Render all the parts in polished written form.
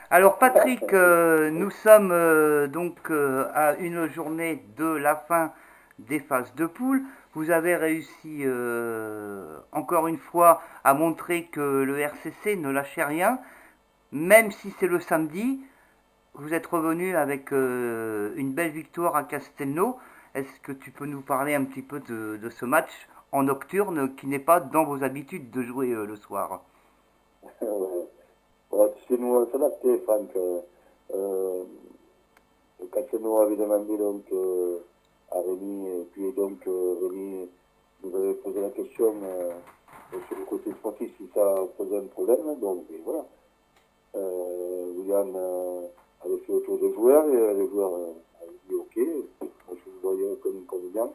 Alors Patrick, nous sommes à une journée de la fin des phases de poule. Vous avez réussi encore une fois à montrer que le RCC ne lâchait rien, même si c'est le samedi. Vous êtes revenu avec une belle victoire à Castelnau. Est-ce que tu peux nous parler un petit peu de ce match en nocturne qui n'est pas dans vos habitudes de jouer le soir? Ouais, tu sais, nous, on s'adaptait, Franck. Quand nous avait demandé à Rémi, et puis Rémi nous avait posé la question sur le côté sportif si ça posait un problème. Donc, et voilà. William avait fait autour des joueurs et les joueurs avaient dit OK. Moi, je ne voyais aucun inconvénient.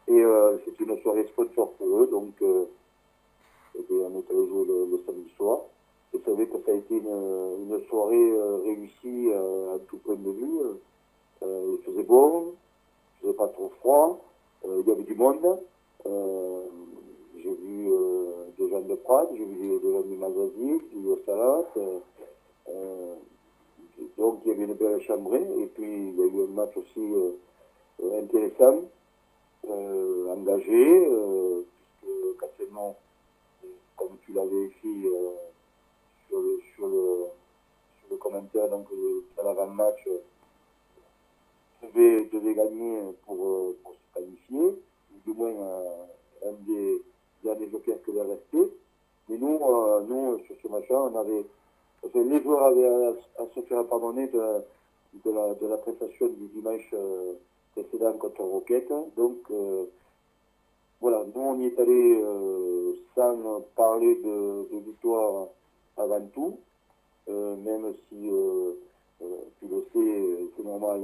Et c'est une soirée sponsor pour eux, donc et puis, on est allé jouer le samedi soir. Et c'est vrai que ça a été une soirée réussie à tout point de vue. Il faisait bon, il faisait pas trop froid, il y avait du monde. Euh, j'ai vu des gens de Prague, j'ai vu des gens du Mazazine, du Ostalat. Donc il y avait une belle chambrée. Et puis il y a eu un match aussi intéressant, engagé, puisque quasiment, comme tu l'avais écrit sur sur le commentaire, donc dans l'avant-match, devait gagner pour se qualifier, ou du moins un des derniers jokers que devait rester. Mais nous sur ce match-là, enfin, les joueurs avaient à se faire pardonner de la prestation du dimanche précédent contre Roquette. Donc, voilà, nous on y est allé sans parler de victoire avant tout, même si tu le sais, c'est normal,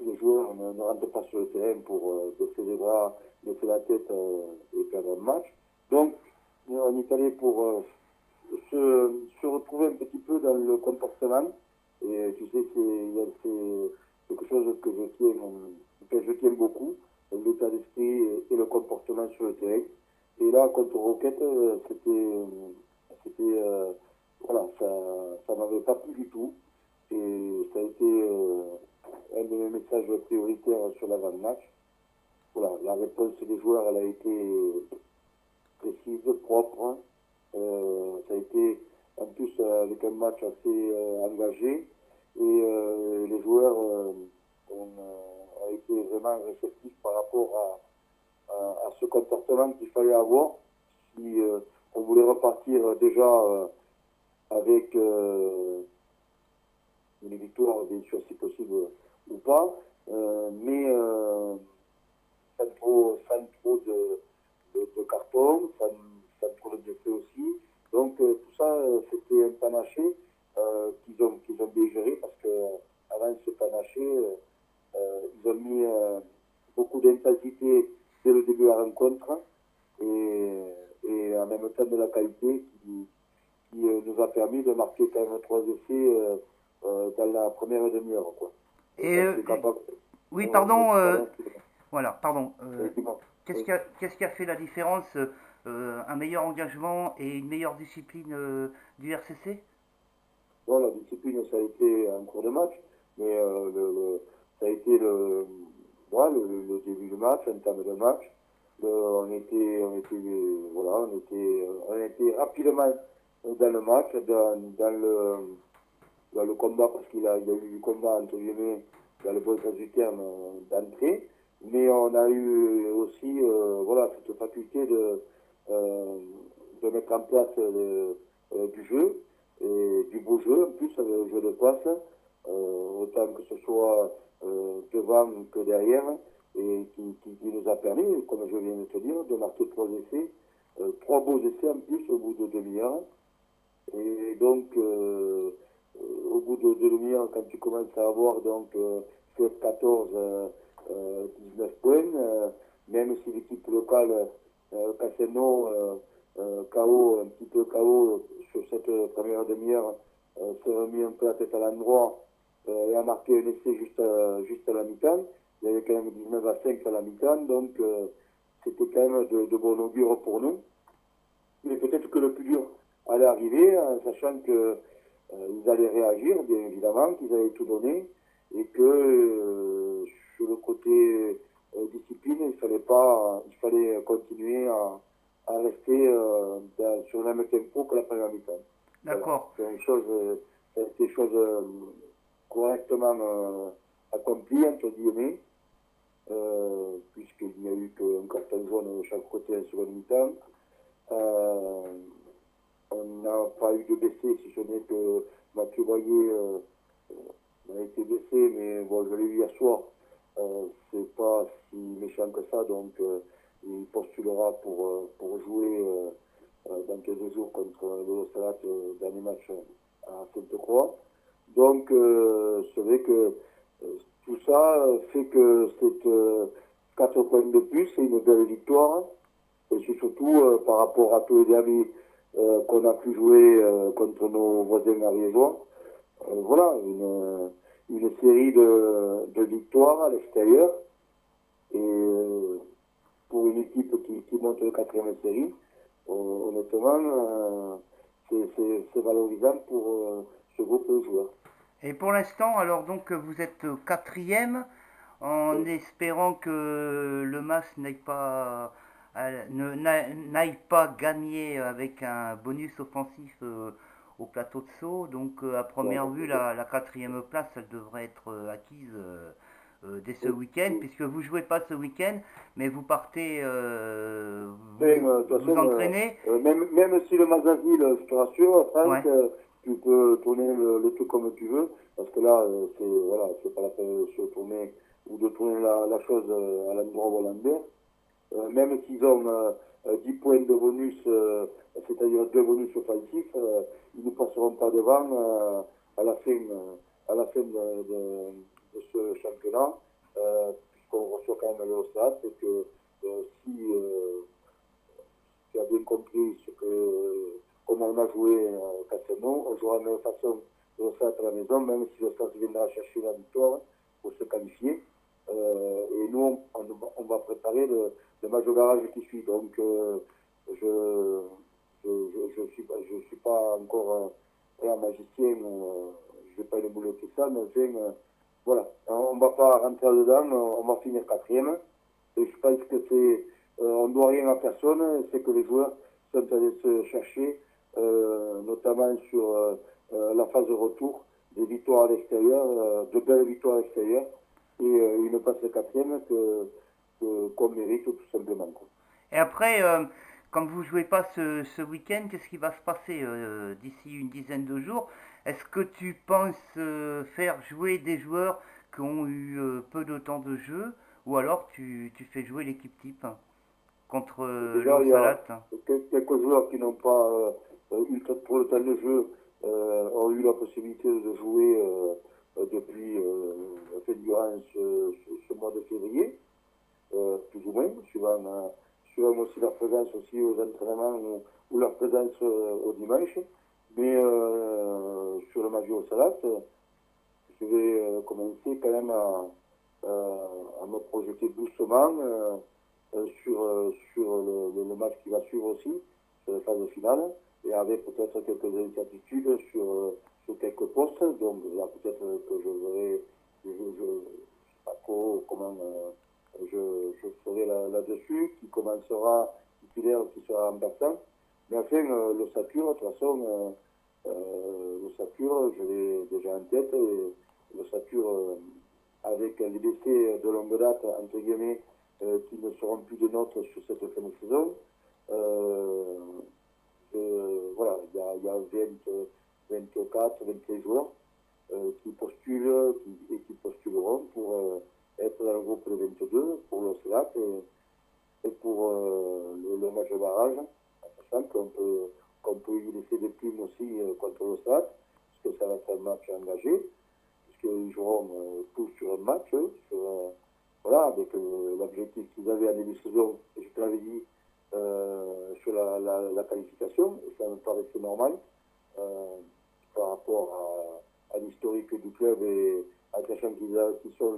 les joueurs ne rentrent pas sur le terrain pour baisser les bras, baisser la tête et perdre un match. Donc, on est allé pour se retrouver un petit peu dans le comportement. Et tu sais, c'est quelque chose que je tiens beaucoup, l'état d'esprit et le comportement sur le terrain. Et là, contre Rocket, c'était, voilà, ça m'avait pas plu du tout. Et ça a été un de mes messages prioritaires sur l'avant-match. Voilà, la réponse des joueurs, elle a été précise, propre. Ça a été en plus avec un match assez engagé. Et les joueurs ont été vraiment réceptifs par rapport à ce comportement qu'il fallait avoir si on voulait repartir déjà avec une victoire, bien sûr, si possible ou pas, mais sans trop de carton, sans trop de défauts aussi. Donc tout ça, c'était un panaché qu'ils ont bien géré parce que avant ce panaché, ils ont mis beaucoup d'intensité dès le début de la rencontre et en même temps de la qualité qui nous a permis de marquer quand même trois essais dans la première demi-heure. Quoi. Et Et on était capable. oui, Oui, pardon, pardon, voilà, pardon. effectivement. Oui. Qu'est-ce qui a fait la différence? Un meilleur engagement et une meilleure discipline du RCC? Bon, la discipline, ça a été un cours de match, mais ça a été voilà, le début du match, un terme de match. Voilà, on était rapidement dans le match, dans le combat, parce il a eu du combat, entre guillemets, dans le bon sens du terme, d'entrée. Mais on a eu aussi voilà, cette faculté euh, de mettre en place du jeu, et du beau jeu, en plus, avec le jeu de passe, autant que ce soit devant que derrière, et qui nous a permis, comme je viens de te dire, de marquer trois essais, trois beaux essais en plus au bout de demi-heure. Et donc, au bout de demi-heure, quand tu commences à avoir donc 16, 14, 19 points, même si l'équipe locale, Casino, KO, un petit peu KO sur cette première demi-heure, s'est remis un peu la tête à l'endroit et a marqué un essai juste à la mi-temps. Il y avait quand même 19 à 5 à la mi-temps, donc c'était quand même de bon augure pour nous. Mais peut-être que le plus dur allait arriver, sachant que ils allaient réagir, bien évidemment, qu'ils avaient tout donné, et que sur le côté discipline, il fallait continuer à rester sur le même tempo que la première mi-temps. Voilà. D'accord. C'est une chose, des choses correctement accomplies, entre guillemets, puisqu'il n'y a eu qu'un carton jaune de chaque côté en seconde mi-temps. On n'a pas eu de blessés, si ce n'est que Mathieu Boyer a été blessé, mais bon, je l'ai vu hier soir. C'est pas si méchant que ça, donc il postulera pour jouer dans quelques jours contre le Salat dans les matchs à Sainte-Croix. Donc c'est vrai que tout ça fait que c'est 4 points de plus, c'est une belle victoire. Et c'est surtout par rapport à tous les derbies qu'on a pu jouer contre nos voisins ariégeois. Voilà, une série de victoires à l'extérieur. Et pour une équipe qui monte le 4e série, honnêtement, c'est valorisant pour ce groupe de joueurs. Et pour l'instant, alors donc vous êtes 4e, en espérant que le MAS n'aille pas gagner avec un bonus offensif au plateau de Sceaux. Donc à première vue, la 4e place, elle devrait être acquise dès ce week-end, puisque vous jouez pas ce week-end, mais vous partez, vous entraînez. Même si le Mazaville, je te rassure, Franck, Ouais. tu peux tourner le truc comme tu veux, parce que là, c'est pas la peine de se tourner ou de tourner la chose à l'endroit hollandais. Même s'ils ont 10 points de bonus, c'est-à-dire 2 bonus offensifs, ils ne passeront pas devant à la fin, de ce championnat, puisqu'on reçoit quand même le stade, et que si tu as bien compris comment on a joué Castelnau, on jouera de la même façon le stade à la maison, même si le stade viendra chercher la victoire pour se qualifier. Et nous, on va préparer le match de barrage qui suit. Donc, je suis pas encore un magicien, je vais pas émouloter ça, mais enfin, voilà, on va pas rentrer dedans, on va finir 4e. Et je pense que on doit rien à personne, c'est que les joueurs sont allés se chercher, notamment sur la phase de retour, des victoires à l'extérieur, de belles victoires à l'extérieur, et une passe 4e qu'on mérite tout simplement. Quoi. Et après, comme vous jouez pas ce week-end, qu'est-ce qui va se passer d'ici une dizaine de jours? Est-ce que tu penses faire jouer des joueurs qui ont eu peu de temps de jeu, ou alors tu fais jouer l'équipe type contre Déjà, il y a Salat? quelques joueurs qui n'ont pas eu trop le temps de jeu, ont eu la possibilité de jouer depuis durant ce mois de février, plus ou moins, suivant aussi leur présence aussi aux entraînements ou leur présence au dimanche. Mais sur le match au Salat, je vais commencer quand même à me projeter doucement sur le match qui va suivre aussi, sur la phase finale, et avec peut-être quelques incertitudes sur quelques postes. Donc là, peut-être que je verrai, je sais pas trop comment je ferai là-dessus, qui commencera titulaire, qui sera remplaçant. Mais enfin, le Satur, de toute façon, le Satur, je l'ai déjà en tête, et le Satur, avec les décès de longue date, entre guillemets, qui ne seront plus de nôtres sur cette fin de saison. Voilà, il y a 24, 23 joueurs qui postulent et qui postuleront pour être dans le groupe de 22 pour le SLAC et pour le match de barrage, en sachant qu'on peut y laisser des plumes aussi contre le SLAC, puisque ça va être un match engagé, puisqu'ils joueront tous sur un match, voilà, avec l'objectif qu'ils avaient en début de saison, je te l'avais dit, sur la qualification, et ça me paraissait normal par rapport à l'historique du club et à sachant qu'ils sont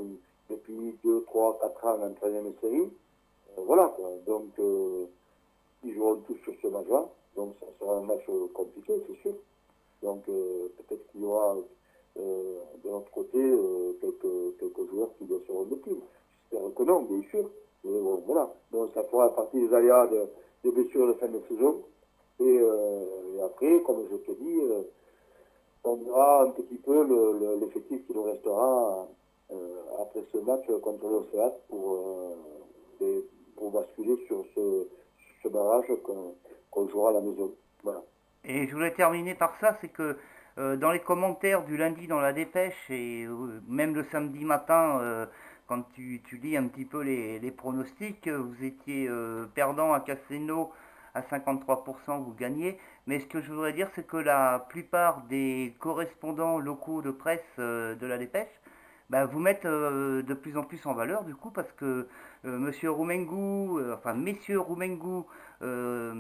depuis 2, 3, 4 ans en 3e série. Voilà, quoi. Donc ils joueront tous sur ce match-là, donc ça sera un match compliqué, c'est sûr. Donc peut-être qu'il y aura de notre côté quelques joueurs qui le seront de plus. J'espère que non, bien sûr. Mais bon, voilà. Donc ça fera partie des aléas des blessures de fin de saison. Et après, comme je te dis, on verra un petit peu l'effectif qui nous restera après ce match contre l'Océan pour basculer sur ce barrage qu'on jouera à la maison. Voilà. Et je voulais terminer par ça, c'est que dans les commentaires du lundi dans la dépêche et même le samedi matin, quand tu lis un petit peu les pronostics, vous étiez perdant à Casino à 53%, vous gagnez. Mais ce que je voudrais dire, c'est que la plupart des correspondants locaux de presse de la dépêche, bah, vous mettent de plus en plus en valeur du coup parce que Monsieur Roumengu, enfin Messieurs Roumengu, euh,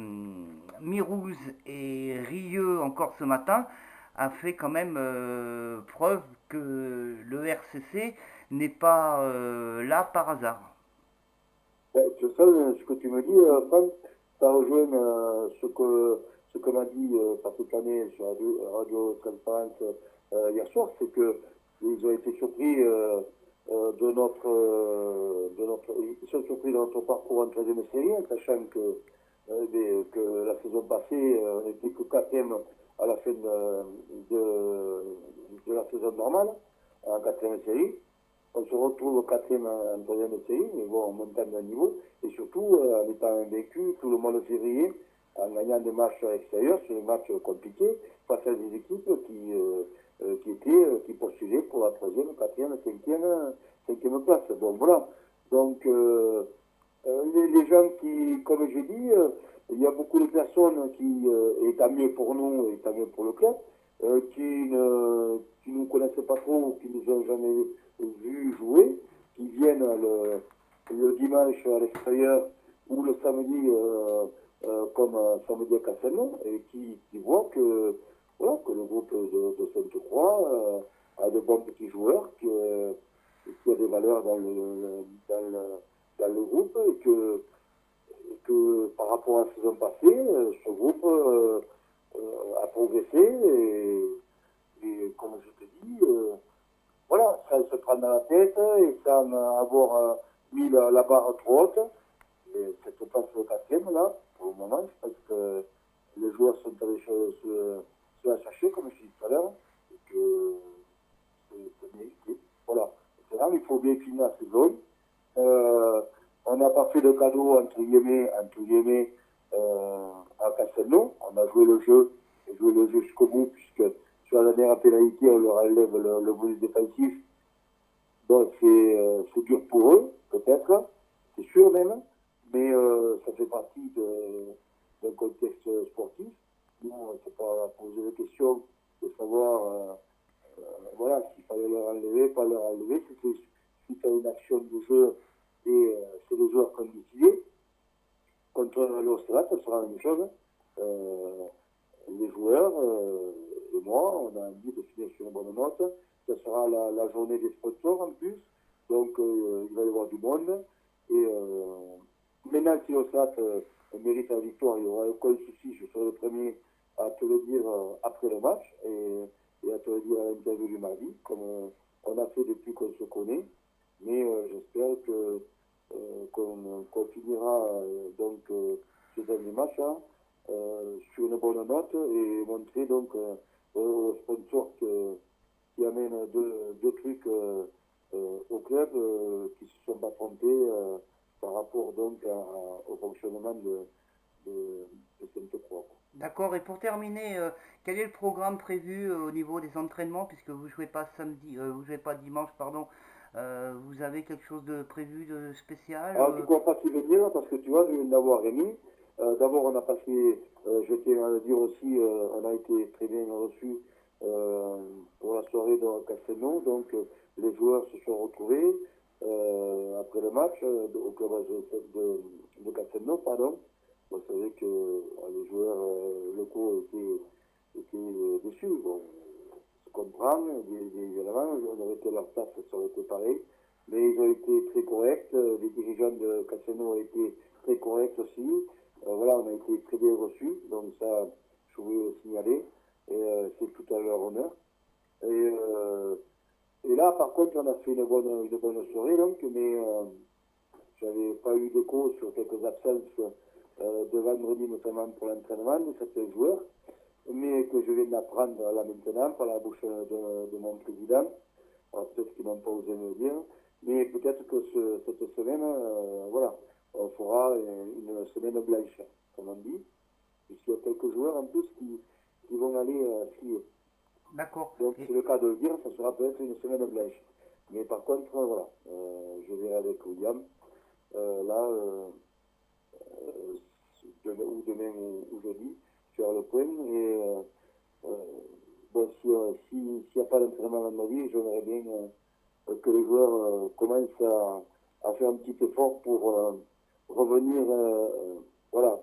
Mirouz et Rieux encore ce matin a fait quand même preuve que le RCC n'est pas là par hasard. Je sais ce que tu me dis, Franck, ça rejoint ce que m'a dit Patrick Canet sur Radio Transparence hier soir, c'est que ils ont été surpris ils sont surpris de notre parcours en 13e série, en sachant que la saison passée, on n'était que 4e à la fin de la saison normale, en 4e série. On se retrouve au 4e en 3e série, mais bon, en montant d'un niveau, et surtout en étant invaincu tout le mois de février, en gagnant des matchs extérieurs, sur des matchs compliqués, face à des équipes qui postulaient pour la 3e, 4e, 5e place. Bon, voilà. Donc, les gens qui, comme j'ai dit, il y a beaucoup de personnes qui, et tant mieux pour nous, et tant mieux pour le club, qui ne nous connaissent pas trop, qui nous ont jamais vu jouer, qui viennent le dimanche à l'extérieur ou le samedi comme samedi à Castelnau et qui voient voilà, que le groupe de Sainte-Croix a de bons petits joueurs, qui a des valeurs dans le groupe et que par rapport à la saison passée, ce groupe a progressé et comme je te dis, voilà, ça se prend dans la tête et sans avoir mis la barre trop haute. Et cette place au 4e là, pour le moment, je pense que les joueurs sont allés se la chercher, comme je disais tout à l'heure, et que c'est mérité. Voilà. Maintenant, il faut bien finir la saison. On n'a pas fait de cadeau, entre guillemets, à Castelnau. On a joué le jeu jusqu'au bout, puisque sur la dernière pénalité, on leur enlève le bonus défensif. Donc c'est dur pour eux, peut-être, c'est sûr même, mais ça fait partie d'un contexte sportif. Nous, on ne s'est pas posé la question de savoir voilà, s'il fallait leur enlever, pas leur enlever. C'était suite à une action de jeu et c'est le joueur qui a décidé. Contre l'Australie, ça sera la même chose. Les joueurs et moi, on a envie de finir sur une bonne note. Ça sera la journée des sponsors en plus. Donc il va y avoir du monde. Et maintenant, si l'Australie mérite la victoire, il n'y aura aucun souci. Je serai le premier à te le dire après le match et à te le dire à l'interview du mardi, comme on a fait depuis qu'on se connaît. Mais j'espère qu'on finira donc ce dernier match hein, sur une bonne note et montrer donc aux sponsors qui amènent deux trucs au club qui ne se sont pas trompés par rapport donc au fonctionnement de Sainte-Croix. D'accord, et pour terminer, quel est le programme prévu au niveau des entraînements, puisque vous jouez pas samedi, vous jouez pas dimanche, pardon, vous avez quelque chose de prévu de spécial Alors, je ne crois pas qu'il venir parce que tu vois, je viens d'avoir Rémi. D'abord, on a passé, je tiens à le dire aussi, on a été très bien reçus pour la soirée de Castelnau. Donc, les joueurs se sont retrouvés après le match au club de Castelnau, pardon. Vous savez que les joueurs locaux étaient déçus. Bon, je comprends, évidemment, on aurait été à leur place, ça aurait été pareil. Mais ils ont été très corrects, les dirigeants de Castelnau ont été très corrects aussi. Voilà, on a été très bien reçus, donc ça, je voulais le signaler. Et c'est tout à leur honneur. Et là, par contre, on a fait une bonne soirée, donc, mais j'avais pas eu d'écho sur quelques absences de vendredi, notamment pour l'entraînement de certains joueurs, mais que je viens d'apprendre là maintenant par la bouche de mon président. Alors, peut-être qu'ils n'ont pas osé me le dire, mais peut-être que cette semaine, voilà, on fera une semaine blanche, comme on dit. Puisqu'il y a quelques joueurs en plus qui vont aller skier. D'accord. Donc c'est le cas de le dire, ça sera peut-être une semaine blanche. Mais par contre, voilà, je verrai avec William, là, demain ou jeudi, faire le point. Et bon, s'il n'y a pas d'entraînement dans ma vie, j'aimerais bien que les joueurs commencent à faire un petit effort pour revenir voilà,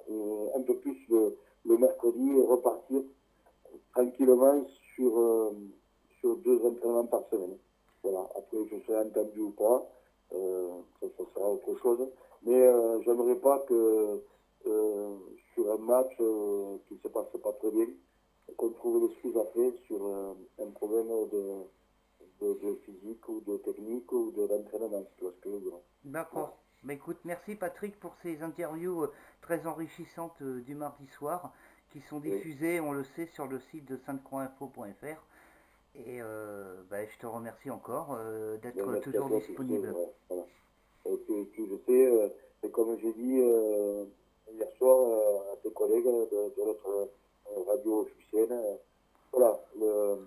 un peu plus le mercredi et repartir tranquillement sur 2 entraînements par semaine. Voilà, après je serai entendu ou pas, ça sera autre chose. Mais j'aimerais pas que sur un match qui ne se passe pas très bien, qu'on trouve l'excuse après sur un problème de physique ou de technique ou d'entraînement, tu vois ce que je veux dire. D'accord. Bah, écoute, merci Patrick pour ces interviews très enrichissantes du mardi soir qui sont diffusées, on le sait, sur le site de sainte-croix-info.fr. Et bah, je te remercie encore d'être toujours disponible. Voilà. Je sais, et comme j'ai dit hier soir à tes collègues de notre radio officielle, voilà, le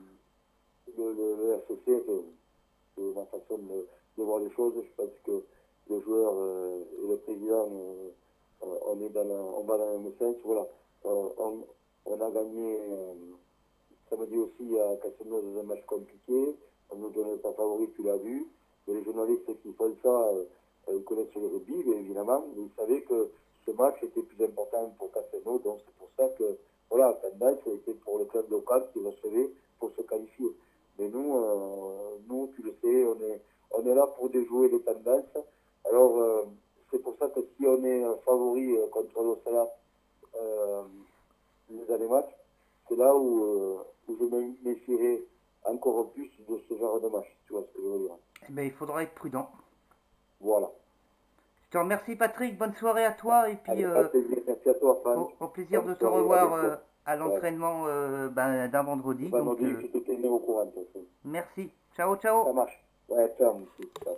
RCC, c'est ma façon de voir les choses. Je pense que le joueur et le président, on va dans le même sens. Voilà. On a gagné samedi aussi à Castelnau dans un match compliqué. On nous donnait pas favori, tu l'as vu. Et les journalistes qui font ça, ils connaissent le rugby, bien évidemment. Mais ils savaient que ce match était plus important pour Castelnau. Donc c'est pour ça que, voilà, Tendance était pour le club local qui recevait pour se qualifier. Mais nous, tu le sais, on est là pour déjouer les tendances. Alors, c'est pour ça que si on est favori contre l'Océan les derniers matchs, c'est là où je me méfierai encore plus de ce genre de match. Tu vois ce que je veux dire? Eh ben, il faudra être prudent. Voilà. Je te remercie Patrick, bonne soirée à toi et puis merci à toi, Franck. au plaisir Bonne de te soirée, revoir à l'entraînement d'un vendredi. Vendredi, je te tiendrai au courant. Merci. Ciao, ciao. Ça marche. Ouais, ciao, monsieur. Ciao.